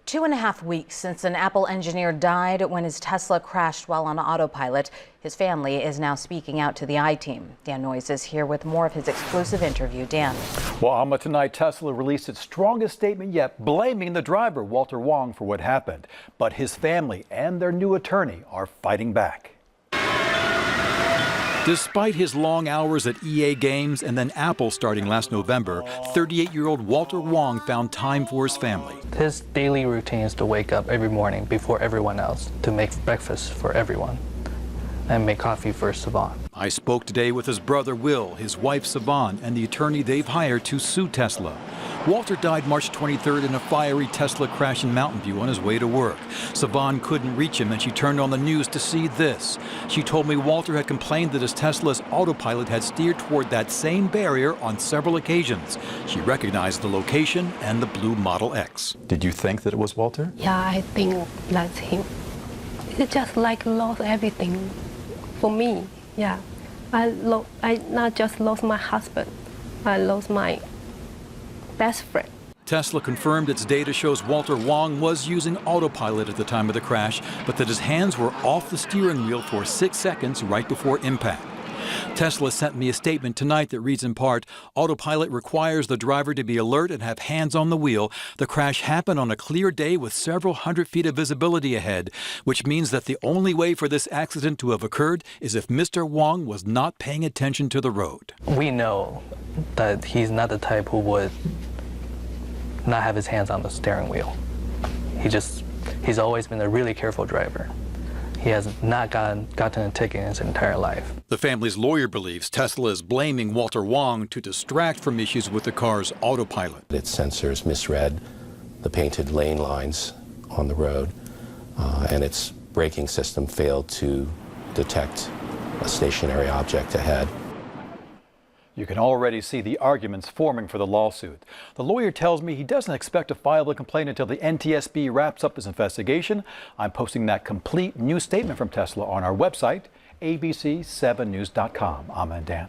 2.5 weeks since an Apple engineer died when his Tesla crashed while on autopilot. His family is now speaking out to the I-Team. Dan Noyes is here with more of his exclusive interview. Dan. Well, Alma, tonight Tesla released its strongest statement yet, blaming the driver, Walter Wong, for what happened. But his family and their new attorney are fighting back. Despite his long hours at EA Games and then Apple starting last November, 38-year-old Walter Wong found time for his family. His daily routine is to wake up every morning before everyone else to make breakfast for everyone and make coffee for Savan. I spoke today with his brother Will, his wife Savan, and the attorney they've hired to sue Tesla. Walter died March 23rd in a fiery Tesla crash in Mountain View on his way to work. Savan couldn't reach him and she turned on the news to see this. She told me Walter had complained that his Tesla's autopilot had steered toward that same barrier on several occasions. She recognized the location and the blue Model X. Did you think that it was Walter? Yeah, I think that's him. It just like lost everything for me. Yeah, I not just lost my husband, I lost my best friend. Tesla confirmed its data shows Walter Wong was using autopilot at the time of the crash, but that his hands were off the steering wheel for 6 seconds right before impact. Tesla sent me a statement tonight that reads in part, autopilot requires the driver to be alert and have hands on the wheel. The crash happened on a clear day with several hundred feet of visibility ahead, which means that the only way for this accident to have occurred is if Mr. Wong was not paying attention to the road. We know that he's not the type who would not have his hands on the steering wheel. He's always been a really careful driver. He has not gotten a ticket in his entire life. The family's lawyer believes Tesla is blaming Walter Wong to distract from issues with the car's autopilot. Its sensors misread the painted lane lines on the road, and its braking system failed to detect a stationary object ahead. You can already see the arguments forming for the lawsuit. The lawyer tells me he doesn't expect to file a complaint until the NTSB wraps up this investigation. I'm posting that complete new statement from Tesla on our website, abc7news.com. I'm Dan.